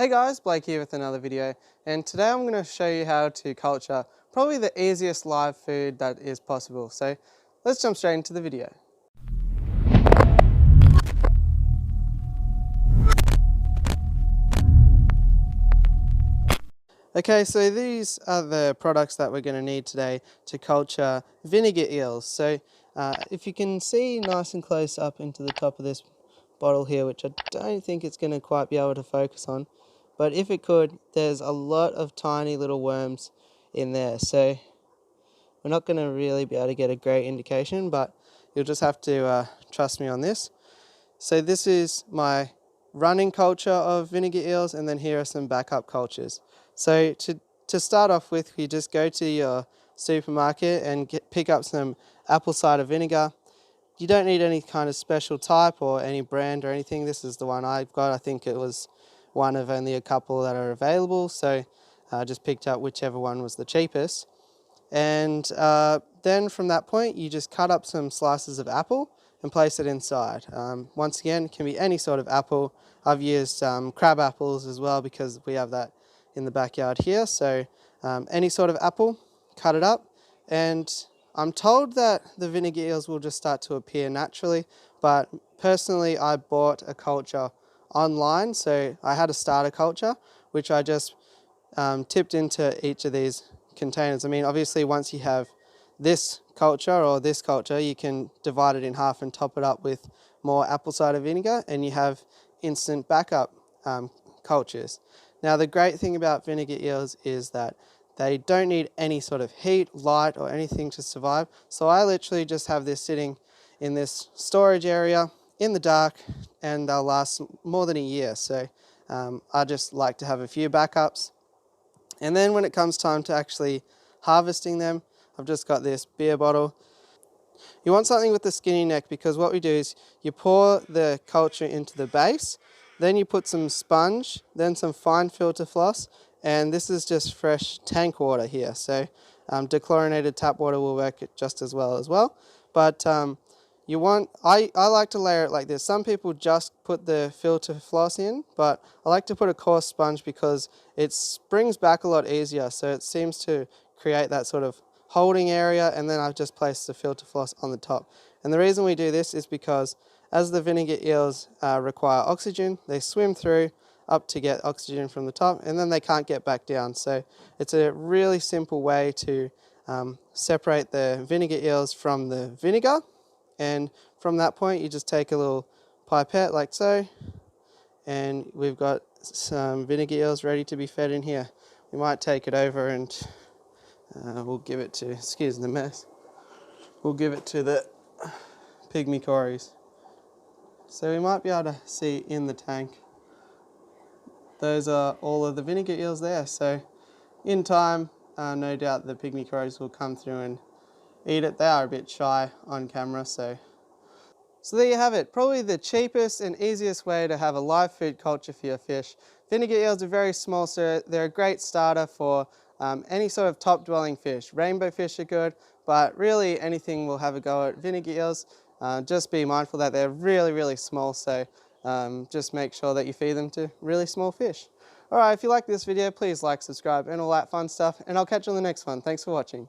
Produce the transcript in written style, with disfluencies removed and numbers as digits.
Hey guys, Blake here with another video, and today I'm going to show you how to culture probably the easiest live food that is possible. So let's jump straight into the video. Okay, so these are the products that we're going to need today to culture vinegar eels. So if you can see nice and close up into the top of this bottle here, which I don't think it's going to quite be able to focus on, but if it could, there's a lot of tiny little worms in there. So we're not going to really be able to get a great indication, but you'll just have to trust me on this. So this is my running culture of vinegar eels, and then here are some backup cultures. So to start off with, you just go to your supermarket and pick up some apple cider vinegar. You don't need any kind of special type or any brand or anything. This is the one I've got. I think it was one of only a couple that are available, so I just picked up whichever one was the cheapest. And then from that point, you just cut up some slices of apple and place it inside. Once again, it can be any sort of apple. I've used crab apples as well because we have that in the backyard here. So any sort of apple, cut it up. And I'm told that the vinegar eels will just start to appear naturally, but personally I bought a culture online. So I had a starter culture, which I just tipped into each of these containers. I mean, obviously once you have this culture or this culture, you can divide it in half and top it up with more apple cider vinegar, and you have instant backup cultures. Now the great thing about vinegar eels is that they don't need any sort of heat, light or anything to survive. So I literally just have this sitting in this storage area in the dark, and they'll last more than a year. So I just like to have a few backups. And then when it comes time to actually harvesting them, I've just got this beer bottle. You want something with the skinny neck, because what we do is you pour the culture into the base, then you put some sponge, then some fine filter floss, and this is just fresh tank water here. So dechlorinated tap water will work just as well. But I like to layer it like this. Some people just put the filter floss in, but I like to put a coarse sponge because it springs back a lot easier. So it seems to create that sort of holding area, and then I've just placed the filter floss on the top. And the reason we do this is because as the vinegar eels require oxygen, they swim through up to get oxygen from the top, and then they can't get back down. So it's a really simple way to separate the vinegar eels from the vinegar. And from that point, you just take a little pipette like so, and we've got some vinegar eels ready to be fed in here. We might take it over and we'll give it to, excuse the mess, we'll give it to the pygmy cories. So we might be able to see in the tank, those are all of the vinegar eels there. So in time, no doubt the pygmy cories will come through and eat it. They are a bit shy on camera, so there you have it. Probably the cheapest and easiest way to have a live food culture for your fish. Vinegar eels are very small, so they're a great starter for any sort of top dwelling fish. Rainbow fish are good, but really anything will have a go at vinegar eels. Just be mindful that they're really small, so just make sure that you feed them to really small fish. Alright, if you like this video, please like, subscribe and all that fun stuff, and I'll catch you on the next one. Thanks for watching.